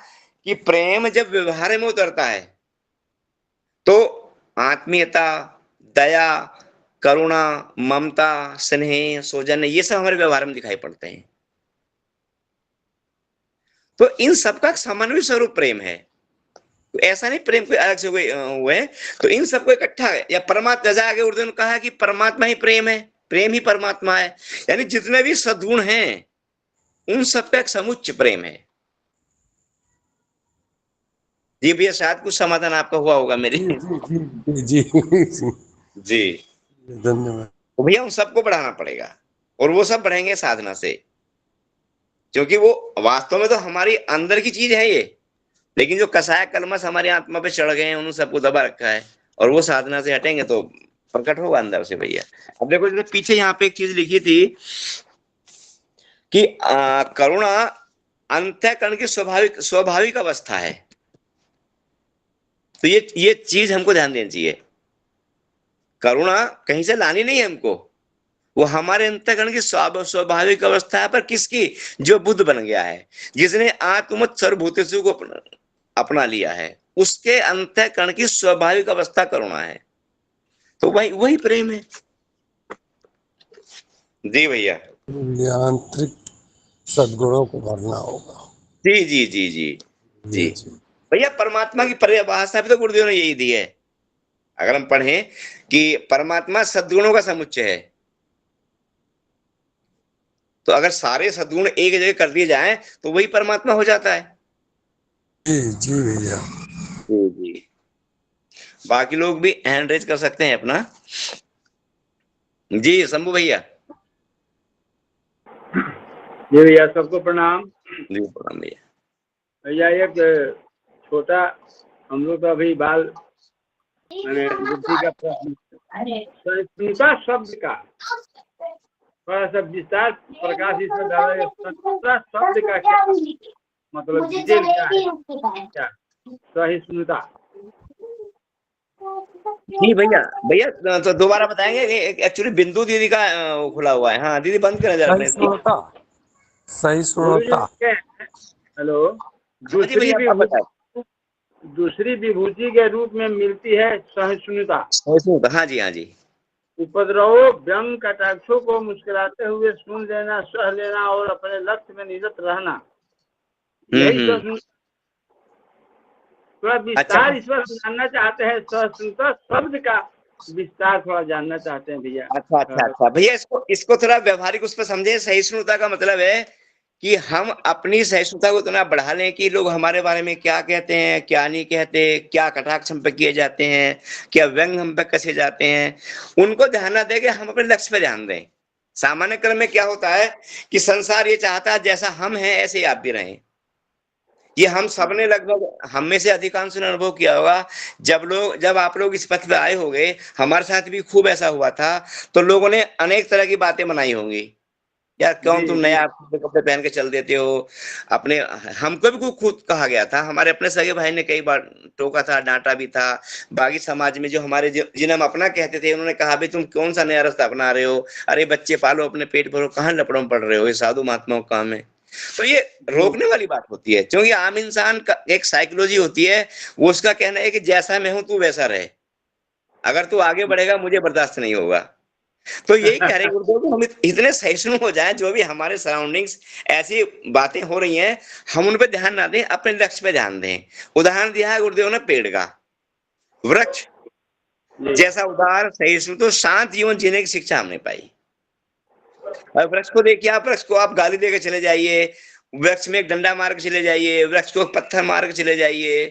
कि प्रेम जब व्यवहार में उतरता है तो आत्मीयता, दया, करुणा, ममता, स्नेह, सौजन्य, ये सब हमारे व्यवहार में दिखाई पड़ते हैं। तो इन सबका समन्वय स्वरूप प्रेम है। तो ऐसा नहीं प्रेम कोई अलग से हुए हैं। तो इन सबको इकट्ठा है, या परमात्मा, जैसा आगे उर्दू ने कहा है कि परमात्मा ही प्रेम है, प्रेम ही परमात्मा है, यानी जितने भी सद्गुण हैं उन सबका एक समुच्च प्रेम है। जी भैया, शायद कुछ समाधान आपका हुआ होगा मेरे। जी जी जी जी जी जी। धन्यवाद। तो भैया उन सबको बढ़ाना पड़ेगा और वो सब बढ़ेंगे साधना से, क्योंकि वो वास्तव में तो हमारी अंदर की चीज है ये, लेकिन जो कसाय कलमश हमारी आत्मा पे चढ़ गए हैं, उन सबको दबा रखा है, और वो साधना से हटेंगे तो प्रकट होगा अंदर से भैया। अब देखो जैसे पीछे यहाँ पे एक चीज लिखी थी कि करुणा अंतःकरण की स्वाभाविक स्वाभाविक अवस्था है। तो ये चीज हमको ध्यान देनी चाहिए। करुणा कहीं से लानी नहीं है हमको, वो हमारे अंतःकरण की स्वाभाविक अवस्था है। पर किसकी? जो बुद्ध बन गया है, जिसने आत्मत सर्वभूतेषु को अपना लिया है, उसके अंतःकरण की स्वाभाविक अवस्था करुणा है। तो वही वही प्रेम है। जी भैया। आंतरिक सद्गुणों को भरना होगा। जी जी जी जी जी जी जी। भैया, परमात्मा की परिभाषा भी तो गुरुदेव ने यही दी है। अगर हम पढ़ें कि परमात्मा सद्गुणों का समुच्चय है, तो अगर सारे सद्गुण एक जगह कर दिए जाएं तो वही परमात्मा हो जाता है। जी जी भैया। जी जी। बाकी लोग भी हैंड रेज कर सकते हैं अपना। जी शंभू भैया। जी भैया, सबको प्रणाम। जी प्रणाम भैया। भैया एक छोटा, हम लोग तो अभी बाल मैंने बुद्धि का प्रश्न, सहिष्णुता शब्द का थोड़ा सा विस्तार प्रकाश इसमें डाला है। सहिष्णुता शब्द का क्या मतलब, डिटेल क्या है? क्या सहिष्णुता? जी भैया। भैया तो दोबारा बताएंगे। एक्चुअली बिंदु दीदी का खुला हुआ है। हाँ दीदी, बंद करें जरा अपने इसको। सहिष्णुता, गुरु जी सहिष्णुता। लिखते हैं, हेलो, हाँ जी भैया, आप बताएं। दूसरी विभूति के रूप में मिलती है सहिष्णुता। हाँ जी हाँ जी। उपद्रवों, व्यंग, कटाक्षों को मुस्कुराते हुए सुन लेना, सह लेना और अपने लक्ष्य में निरत रहना, यही हम्म। सहिष्णुता। थोड़ा अच्छा विस्तार इस पर हम जानना चाहते हैं, सहिष्णुता शब्द का विस्तार थोड़ा जानना चाहते हैं भैया। अच्छा अच्छा अच्छा भैया, इसको इसको थोड़ा व्यवहारिक उस पर समझे। सहिष्णुता का मतलब है कि हम अपनी सहिष्णुता को इतना बढ़ा लें कि लोग हमारे बारे में क्या कहते हैं, क्या नहीं कहते, क्या कटाक्ष हम पे किए जाते हैं, क्या व्यंग हम पे कसे जाते हैं, उनको ध्यान न देके हम अपने लक्ष्य पे ध्यान दें। सामान्य क्रम में क्या होता है कि संसार ये चाहता है जैसा हम हैं ऐसे ही आप भी रहें। ये हम सबने लगभग, हम में से अधिकांश ने अनुभव किया होगा। जब आप लोग इस पथ पे आए होंगे, हमारे साथ भी खूब ऐसा हुआ था, तो लोगों ने अनेक तरह की बातें बनाई होंगी। यार क्यों जी तुम जी नया कपड़े कपड़े पहन के चल देते हो अपने। हमको भी खुद कहा गया था, हमारे अपने सगे भाई ने कई बार टोका था, डांटा भी था। बाकी समाज में जो हमारे जिन्हें हम अपना कहते थे, उन्होंने कहा भाई तुम कौन सा नया रास्ता अपना रहे हो, अरे बच्चे पालो, अपने पेट भरो, कहाँ लपड़ों में पड़ रहे हो, ये साधु महात्माओं का काम है। तो ये जी रोकने वाली बात होती है, क्योंकि आम इंसान का एक साइकोलॉजी होती है। वो उसका कहना है कि जैसा मैं हूं तू वैसा रहे, अगर तू आगे बढ़ेगा मुझे बर्दाश्त नहीं होगा। तो यही कह रहे हैं गुरुदेव कि हम इतने सहिष्णु हो जाएं, जो भी हमारे सराउंडिंग्स ऐसी बातें हो रही हैं, हम उन पे ध्यान ना दें, अपने लक्ष्य पे ध्यान दें। उदाहरण दिया है गुरुदेव ने पेड़ का। वृक्ष जी जैसा उदार सहिष्णु तो शांत जीवन जीने की शिक्षा हमने पाई। और वृक्ष को देखिए, आप वृक्ष को आप गाली देकर चले जाइए, वृक्ष में एक डंडा मार के चले जाइए, वृक्ष को पत्थर मार के चले जाइए,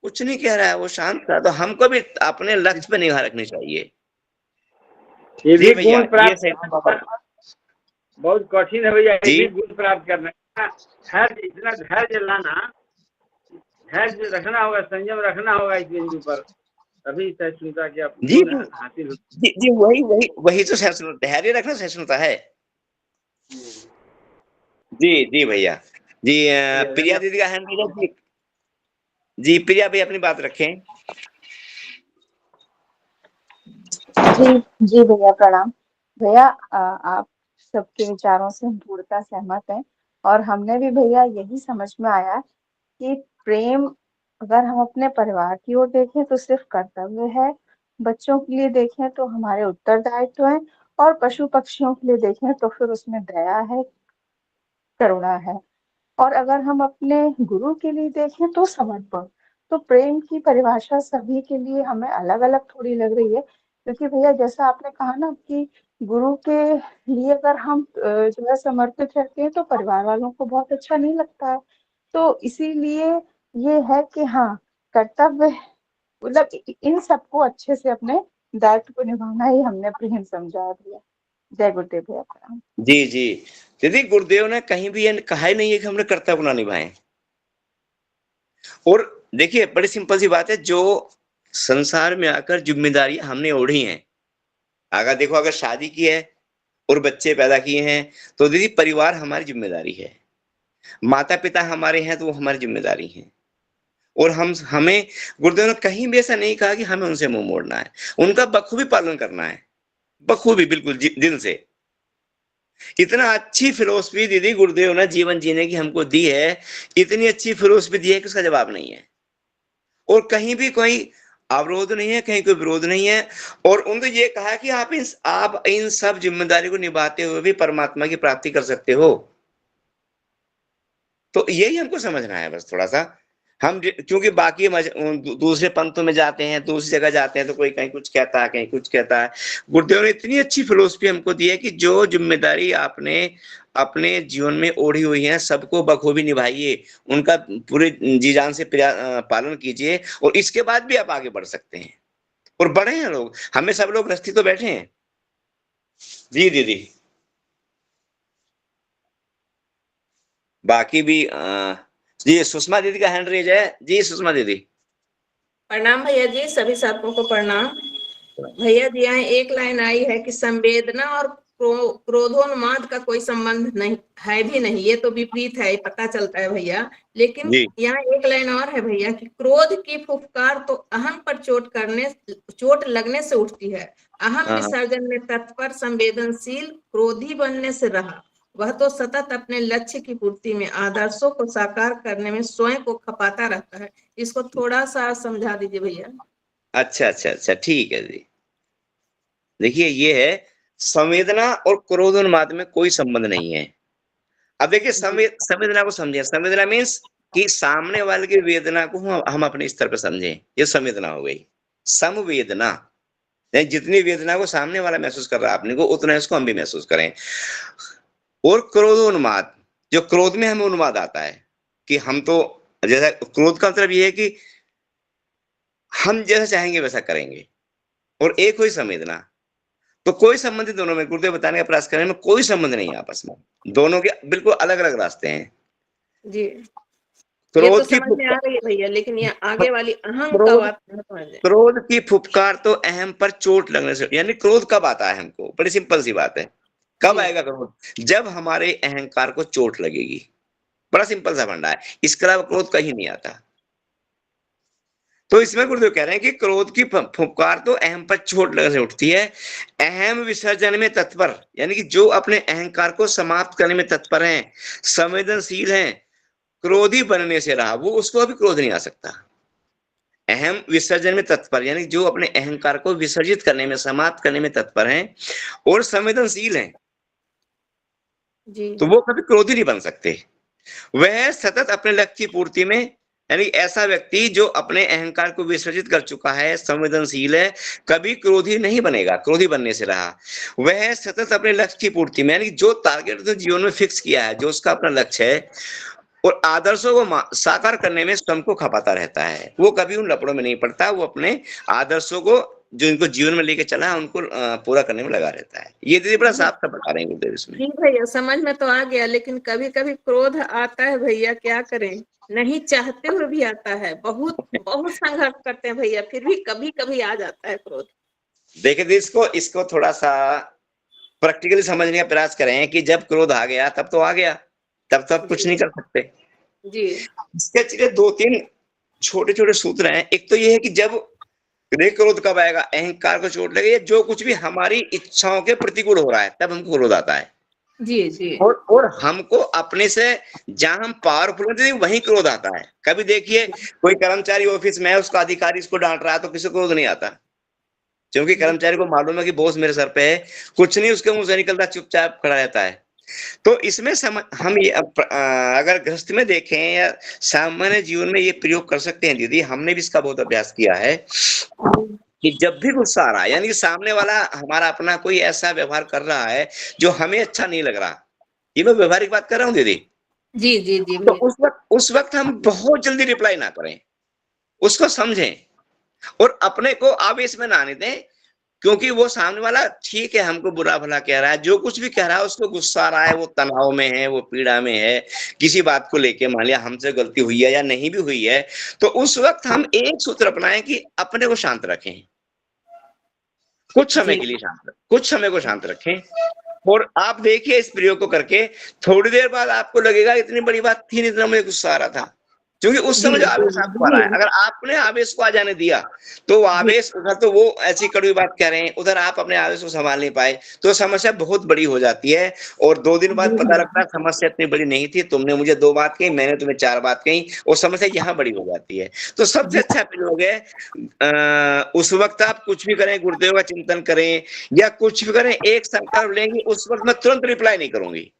कुछ नहीं कह रहा है, वो शांत था। तो हमको भी अपने लक्ष्य पे निगाह रखनी चाहिए। ये जी भी भैया, गुण ये प्राप्त सही। करना बहुत कठिन है भैया, ये जी भी गुण प्राप्त करना। धैर्य, इतना धैर्य लाना, धैर्य रखना होगा, संयम रखना होगा इस बिंदु पर, तभी सहिष्णुता के जी गुण हासिल हो। जी जी, वही वही वही तो सहिष्णुता, धैर्य रखना सहिष्णुता है। जी जी भैया। जी प्रिया दीदी का हैंड भैया जी। जी प्रिया भैया अपनी बात रखें। जी जी भैया प्रणाम। भैया आप सबके विचारों से हम पूर्णतः सहमत हैं। और हमने भी भैया यही समझ में आया कि प्रेम अगर हम अपने परिवार की ओर देखें तो सिर्फ कर्तव्य है, बच्चों के लिए देखें तो हमारे उत्तरदायित्व है, और पशु पक्षियों के लिए देखें तो फिर उसमें दया है, करुणा है। और अगर हम अपने गुरु के लिए देखें तो समर्पण। तो प्रेम की परिभाषा सभी के लिए हमें अलग अलग थोड़ी लग रही है, क्योंकि भैया जैसा आपने कहा ना कि गुरु के लिए अगर हम जो है समर्पित रहते हैं तो परिवार वालों को बहुत अच्छा नहीं लगता है। तो इसीलिए ये है कि हाँ, कर्तव्य मतलब इन सबको अच्छे से अपने दायित्व को निभाना ही हमने प्रेम समझा दिया। जय गुरुदेव भैया प्रणाम। जी जी दीदी, गुरुदेव ने कहीं भी ये कहा ही नहीं है कि हमने कर्तव्य ना निभाएं। और देखिए बड़ी सिंपल सी बात है, जो संसार में आकर जिम्मेदारी हमने ओढ़ी हैं, अगर देखो अगर शादी की है और बच्चे पैदा किए हैं तो दीदी परिवार हमारी जिम्मेदारी है, माता पिता हमारे हैं तो वो हमारी जिम्मेदारी है। और हम हमें गुरुदेव ने कहीं भी ऐसा नहीं कहा कि हमें उनसे मुंह मोड़ना है, उनका बखूबी पालन करना है, बखूबी बिल्कुल दिल से। इतना अच्छी फिलोसफी दीदी गुरुदेव ने जीवन जीने की हमको दी है, इतनी अच्छी फिलोसफी दी है कि उसका जवाब नहीं है। और कहीं भी कोई अवरोध नहीं है, कहीं कोई विरोध नहीं है। और उन्होंने ये कहा कि आप इन सब जिम्मेदारी को निभाते हुए भी परमात्मा की प्राप्ति कर सकते हो। तो यही हमको समझना है बस थोड़ा सा। हम क्योंकि बाकी दूसरे पंथों में जाते हैं, दूसरी जगह जाते हैं तो कोई कहीं कुछ कहता है, कहीं कुछ कहता है। गुरुदेव ने इतनी अच्छी फिलोसफी हमको दी है कि जो जिम्मेदारी आपने अपने जीवन में ओढ़ी हुई है सबको बखूबी निभाइए, उनका पूरे जी जान से पालन कीजिए, और इसके बाद भी आप आगे बढ़ सकते हैं। और बढ़े हैं लोग, हमें सब लोग रस्ती तो बैठे हैं। जी दीदी, बाकी भी जी सुषमा दीदी का हैंड रेज है। जी सुषमा दीदी। प्रणाम भैया जी, सभी साथियों को प्रणाम। भैया जी यहाँ एक लाइन आई है कि संवेदना और क्रोधोन्माद का कोई संबंध नहीं है, भी नहीं, ये तो विपरीत है, पता चलता है भैया। लेकिन यहाँ एक लाइन और है भैया कि क्रोध की फुफकार तो अहम पर चोट लगने से उठती है, अहम विसर्जन में तत्पर संवेदनशील क्रोधी बनने से रहा, वह तो सतत अपने लक्ष्य की पूर्ति में आदर्शों को साकार करने में स्वयं को खपाता रहता है। इसको थोड़ा सा समझा दीजिए भैया। अच्छा, ठीक है जी। देखिए ये है, संवेदना और क्रोधोन्माद में कोई संबंध नहीं है। अब देखिए संवेदना को समझे। संवेदना मीन्स कि सामने वाले की वेदना को हम अपने स्तर पर समझें, ये संवेदना हो गई। संवेदना जितनी वेदना को सामने वाला महसूस कर रहा है अपने को, उतना इसको हम भी महसूस करें। और क्रोधोन्माद, जो क्रोध में हमें उन्माद आता है कि हम तो, जैसा क्रोध का मतलब ये है कि हम जैसा चाहेंगे वैसा करेंगे। और एक हुई संवेदना, तो कोई संबंध दोनों में, गुरुदेव बताने का प्रयास करने में कोई संबंध नहीं है आपस में, दोनों के बिल्कुल अलग अलग रास्ते हैं जी। क्रोध तो समझ में आ रही है भैया, लेकिन ये आगे वाली अहम का बात नहीं समझ। क्रोध की फुफकार तो अहम पर चोट लगने से, यानी क्रोध कब आता है हमको, बड़ी सिंपल सी बात है। कब आएगा क्रोध? जब हमारे अहंकार को चोट लगेगी। बड़ा सिंपल सा फंडा है, इसके अलावा क्रोध कहीं नहीं आता। तो इसमें गुरुदेव कह रहे हैं कि क्रोध की फुफकार तो अहम पर चोट लगने से उठती है, अहम विसर्जन में तत्पर, यानी कि जो अपने अहंकार को समाप्त करने में तत्पर हैं, संवेदनशील हैं, क्रोधी बनने से रहा, वो उसको अभी क्रोध नहीं आ सकता। अहम विसर्जन में तत्पर, यानी जो अपने अहंकार को विसर्जित करने में, समाप्त करने में तत्पर हैं और संवेदनशील हैं, तो वो कभी क्रोधी नहीं बन सकते। वह सतत अपने लक्ष्य की पूर्ति में, यानी ऐसा व्यक्ति जो अपने अहंकार को विसर्जित कर चुका है, संवेदनशील है, कभी क्रोधी नहीं बनेगा, क्रोधी बनने से रहा। वह सतत अपने लक्ष्य की पूर्ति में, यानी जो टारगेट तो जीवन में फिक्स किया है, जो उसका अपना लक्ष्य है, और आदर्शों को साकार करने में स्वयं को खपाता रहता है। वो कभी उन लपड़ों में नहीं पड़ता, वो अपने आदर्शों को जो इनको जीवन में लेके चला है उनको पूरा करने में लगा रहता है। ये दीदी बड़ा साफ साफ बता रहे हैं गुरुदेव इसमें। जी भैया, समझ में तो आ गया, लेकिन कभी कभी क्रोध आता है भैया, क्या करें, नहीं चाहते हुए भी आता है, बहुत बहुत संघर्ष करते हैं भैया, फिर भी कभी कभी आ जाता है क्रोध। देखिए इसको थोड़ा सा प्रैक्टिकली समझने का प्रयास करें कि जब क्रोध आ गया तब तो आ गया, तब कुछ नहीं कर सकते जी। इसके चलिए 2-3 छोटे छोटे सूत्र हैं। एक तो ये है कि जब क्रोध कब आएगा, अहंकार को चोट लगे, जो कुछ भी हमारी इच्छाओं के प्रतिकूल हो रहा है, तब हमको क्रोध आता है। जी। और हमको अपने से जहां हम पावरफुल होते हैं वहीं क्रोध आता है। कभी देखिए कोई कर्मचारी ऑफिस में है, उसका अधिकारी इसको डांट रहा है तो किसी को क्रोध नहीं आता, क्योंकि कर्मचारी को मालूम है कि बॉस मेरे सर पे है, कुछ नहीं उसके मुंह से निकलता, चुपचाप खड़ा रहता है। तो इसमें हम ये अगर गृहस्थ में देखें या सामान्य जीवन में ये प्रयोग कर सकते हैं दीदी। हमने भी इसका बहुत अभ्यास किया है कि जब भी गुस्सा आ रहा है, यानी कि सामने वाला हमारा अपना कोई ऐसा व्यवहार कर रहा है जो हमें अच्छा नहीं लग रहा, ये मैं व्यवहारिक बात कर रहा हूँ दीदी। जी। तो उस वक्त हम बहुत जल्दी रिप्लाई ना करें, उसको समझें और अपने को आवेश में ना आने दें। क्योंकि वो सामने वाला ठीक है, हमको बुरा भला कह रहा है, जो कुछ भी कह रहा है उसको गुस्सा आ रहा है, वो तनाव में है, वो पीड़ा में है, किसी बात को लेके मान लिया हमसे गलती हुई है या नहीं भी हुई है, तो उस वक्त हम एक सूत्र अपनाएं कि अपने को शांत रखें, कुछ समय के लिए कुछ समय को शांत रखें। और आप देखिए इस प्रयोग को करके थोड़ी देर बाद आपको लगेगा इतनी बड़ी बात थी, इतना मुझे गुस्सा आ रहा था, क्योंकि उस समय जो आवेश आपको आ रहा है, अगर आपने आवेश को आ जाने दिया तो आवेश उधर तो वो ऐसी कड़वी बात कह रहे हैं, उधर आप अपने आवेश को संभाल नहीं पाए, तो समस्या बहुत बड़ी हो जाती है। और 2 दिन बाद पता लगता है समस्या इतनी बड़ी नहीं थी, तुमने मुझे 2 बात कही, मैंने तुम्हें 4 बात कही, और समस्या यहाँ बड़ी हो जाती है। तो सबसे अच्छा प्रयोग है उस वक्त आप कुछ भी करें, गुरुदेव का चिंतन करें या कुछ भी करें, एक संकल्प लेंगे, उस वक्त मैं तुरंत रिप्लाई नहीं करूंगी,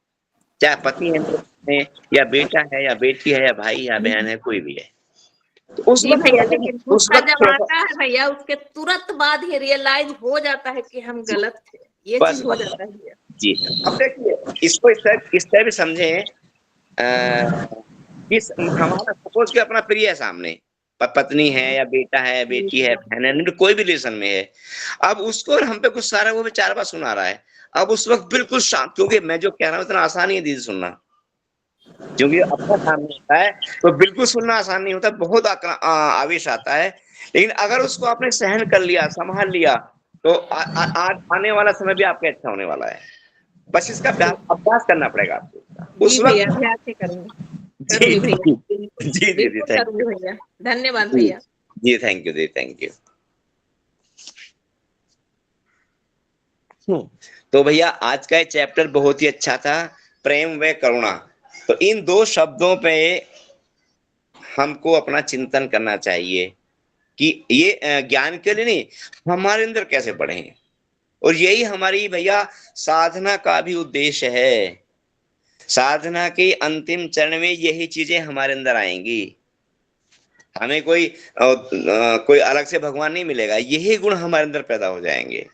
चाहे पति है या बेटा है या बेटी है या भाई या बहन है, कोई भी है। तो उस जी वक्त भैया, लेकिन गुस्सा जब थोड़ा आता है भैया, उसके तुरंत बाद ही रियलाइज हो जाता है कि हम गलत थे, ये बस चीज हो जाता है भैया। जी। अब देखिए इसको इस तरह भी समझें, इस हमारा सपोज कि अपना प्रिय है सामने, पत्नी है या बेटा है, बेटी है, बहन है, कोई भी रिलेशन में है, अब उसको और हम पे कुछ सारा वो भी 4 बार सुना रहा है, अब उस वक्त बिल्कुल शांत, क्योंकि मैं जो कह रहा हूँ इतना आसान नहीं है दीदी सुनना, क्योंकि अपना सामने होता है तो बिल्कुल सुनना आसान नहीं होता, बहुत आवेश आता है। लेकिन अगर उसको आपने सहन कर लिया, संभाल लिया, तो आने वाला समय भी आपका अच्छा होने वाला है। बस इसका अभ्यास करना पड़ेगा आपको उस जी वक्त। भैया, अभ्यास ही करूंगी, जी करूंगी भैया, जी दीदी, बिल्कुल करूंगी भैया, धन्यवाद जी भैया। जी, थैंक यू दीदी, थैंक यू। तो भैया आज का ये चैप्टर बहुत ही अच्छा था, प्रेम व करुणा। तो इन 2 शब्दों पे हमको अपना चिंतन करना चाहिए कि ये ज्ञान के लिए नहीं, हमारे अंदर कैसे बढ़े, और यही हमारी भैया साधना का भी उद्देश्य है। साधना के अंतिम चरण में यही चीजें हमारे अंदर आएंगी, हमें कोई अलग से भगवान नहीं मिलेगा, यही गुण हमारे अंदर पैदा हो जाएंगे।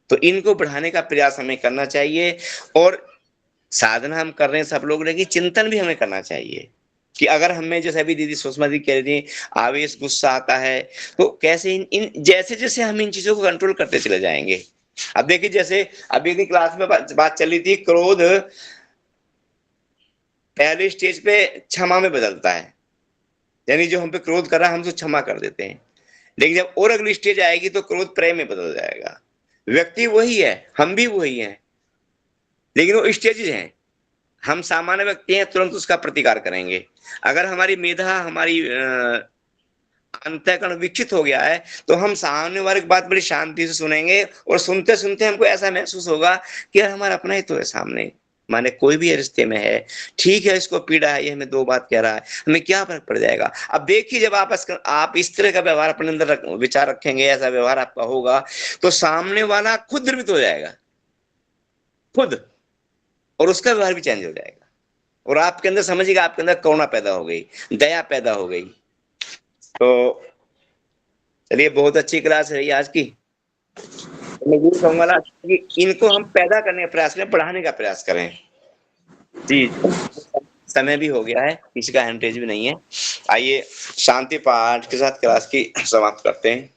तो इनको बढ़ाने का प्रयास हमें करना चाहिए, और साधना हम कर रहे हैं सब लोग, लेकिन चिंतन भी हमें करना चाहिए कि अगर हमें, जैसे अभी दीदी सुषमा दी कह रही थी, आवेश गुस्सा आता है, तो कैसे इन जैसे जैसे हम इन चीजों को कंट्रोल करते चले जाएंगे। अब देखिए जैसे अभी की क्लास में बात चल रही थी, क्रोध पहले स्टेज पे क्षमा में बदलता है, यानी जो हम पे क्रोध कर रहा है हम उसको क्षमा कर देते हैं, लेकिन जब और अगली स्टेज आएगी तो क्रोध प्रेम में बदल जाएगा। व्यक्ति वही है, हम भी वही हैं, लेकिन वो स्टेजेस हैं। हम सामान्य व्यक्ति हैं, तुरंत उसका प्रतिकार करेंगे। अगर हमारी मेधा, हमारी अंतःकरण विकसित हो गया है, तो हम सामने वाले की बात बड़ी शांति से सुनेंगे, और सुनते सुनते हमको ऐसा महसूस होगा कि यार हमारा अपना ही तो है सामने, माने कोई भी रिश्ते में है, ठीक है इसको पीड़ा है, ये हमें 2 बात कह रहा है, हमें क्या फर्क पड़ जाएगा। अब देखिए जब आप इस तरह का व्यवहार अपने अंदर विचार रखेंगे, ऐसा व्यवहार आपका होगा, तो सामने वाला खुद निर्मित हो जाएगा, खुद, और उसका व्यवहार भी चेंज हो जाएगा, और आपके अंदर समझिएगा आपके अंदर करुणा पैदा हो गई, दया पैदा हो गई। तो चलिए बहुत अच्छी क्लास रही आज की। मैं ये कहूंगा कि इनको हम पैदा करने का प्रयास करें, बढ़ाने का प्रयास करें। जी समय भी हो गया है, किसी का हैंडरेज भी नहीं है। आइए शांति पाठ के साथ क्लास की समाप्त करते हैं।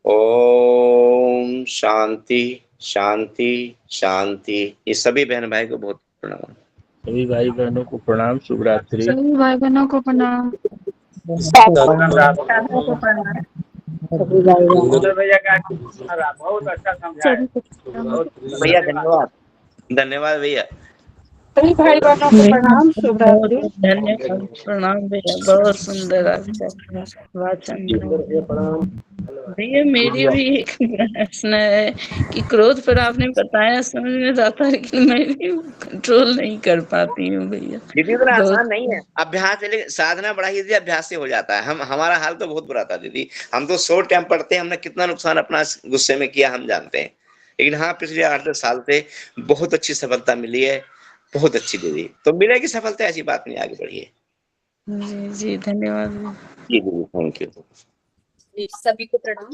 ओम शांति शांति शांति। ये सभी बहन भाई को बहुत प्रणाम। सभी भाई बहनों को प्रणाम, शुभ रात्रि। सभी भाई बहनों को प्रणाम। भैया का बहुत अच्छा समझाया, भैया धन्यवाद, धन्यवाद भैया। सभी भाई बहनों को प्रणाम, शुभ रात्रि। धन्यवाद, प्रणाम भैया, बहुत सुंदर आपका वाचन। भैया मेरी भी एक प्रश्न है कि क्रोध पर आपने बताया, समझ में आता है, लेकिन मैं भी कंट्रोल नहीं कर पाती हूँ भैया। दीदी इतना आसान नहीं है, अभ्यास है, लेकिन साधना बड़ा ही अभ्यास से हो जाता है। हमारा हाल तो बहुत बुरा था दीदी, हम तो 100 टाइम पढ़ते हैं, हमने कितना नुकसान अपना गुस्से में किया हम जानते हैं, लेकिन हाँ पिछले 8-10 साल से बहुत अच्छी सफलता मिली है, बहुत अच्छी दीदी। तो मिलेगी सफलता, ऐसी बात नहीं, आगे बढ़िए। जी जी धन्यवाद जी दीदी, थैंक यू। सभी को प्रणाम।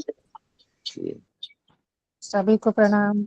सभी को प्रणाम।